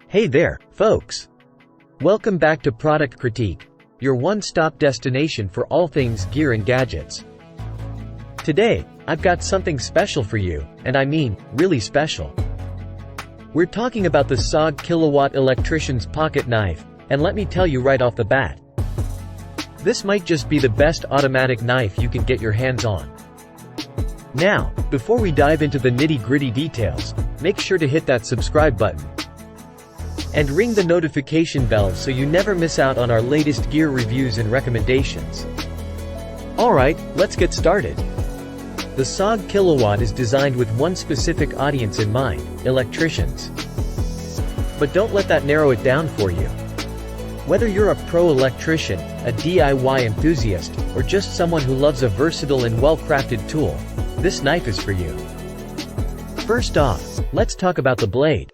Hey there, folks! Welcome back to Product Critique, your one-stop destination for all things gear and gadgets. Today, I've got something special for you, and I mean, really special. We're talking about the SOG Kilowatt Electrician's Pocket Knife, and let me tell you right off the bat, this might just be the best automatic knife you can get your hands on. Now, before we dive into the nitty-gritty details, make sure to hit that subscribe button and ring the notification bell so you never miss out on our latest gear reviews and recommendations. Alright, let's get started. The SOG Kilowatt is designed with one specific audience in mind, electricians. But don't let that narrow it down for you. Whether you're a pro electrician, a DIY enthusiast, or just someone who loves a versatile and well-crafted tool, this knife is for you. First off, let's talk about the blade.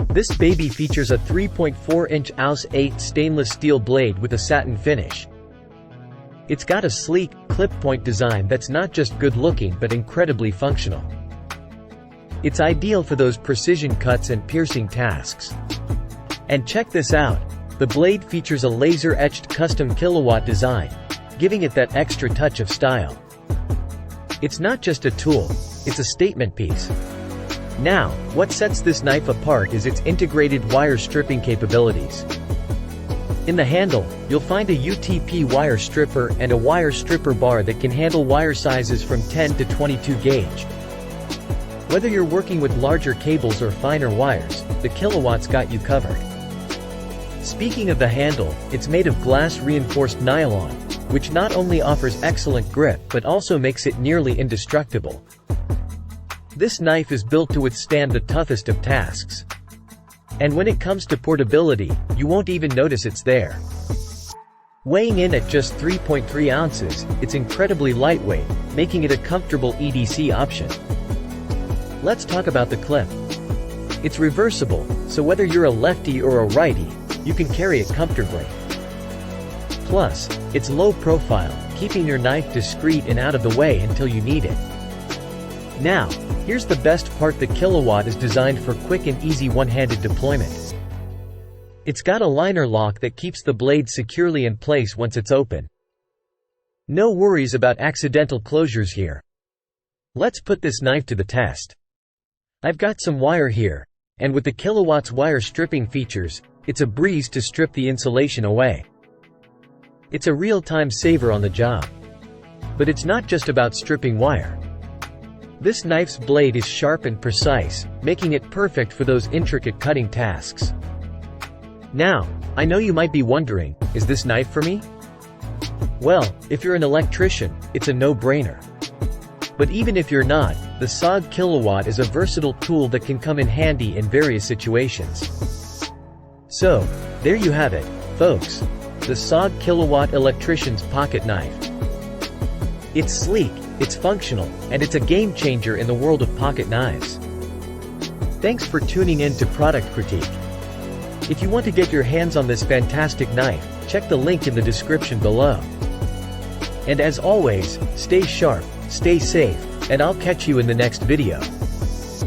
This baby features a 3.4-inch AUS 8 stainless steel blade with a satin finish. It's got a sleek, clip-point design that's not just good-looking but incredibly functional. It's ideal for those precision cuts and piercing tasks. And check this out, the blade features a laser-etched custom kilowatt design, giving it that extra touch of style. It's not just a tool, it's a statement piece. Now, what sets this knife apart is its integrated wire stripping capabilities. In the handle, you'll find a UTP wire stripper and a wire stripper bar that can handle wire sizes from 10 to 22 gauge. Whether you're working with larger cables or finer wires, the Kilowatt's got you covered. Speaking of the handle, it's made of glass-reinforced nylon, which not only offers excellent grip but also makes it nearly indestructible. This knife is built to withstand the toughest of tasks. And when it comes to portability, you won't even notice it's there. Weighing in at just 3.3 ounces, it's incredibly lightweight, making it a comfortable EDC option. Let's talk about the clip. It's reversible, so whether you're a lefty or a righty, you can carry it comfortably. Plus, it's low profile, keeping your knife discreet and out of the way until you need it. Now, here's the best part: the Kilowatt is designed for quick and easy one-handed deployment. It's got a liner lock that keeps the blade securely in place once it's open. No worries about accidental closures here. Let's put this knife to the test. I've got some wire here, and with the Kilowatt's wire stripping features, it's a breeze to strip the insulation away. It's a real-time saver on the job. But it's not just about stripping wire. This knife's blade is sharp and precise, making it perfect for those intricate cutting tasks. Now, I know you might be wondering, is this knife for me? Well, if you're an electrician, it's a no-brainer. But even if you're not, the SOG Kilowatt is a versatile tool that can come in handy in various situations. So, there you have it, folks. The SOG Kilowatt Electrician's Pocket Knife. It's sleek, it's functional, and it's a game-changer in the world of pocket knives. Thanks for tuning in to Product Critique. If you want to get your hands on this fantastic knife, check the link in the description below. And as always, stay sharp, stay safe, and I'll catch you in the next video.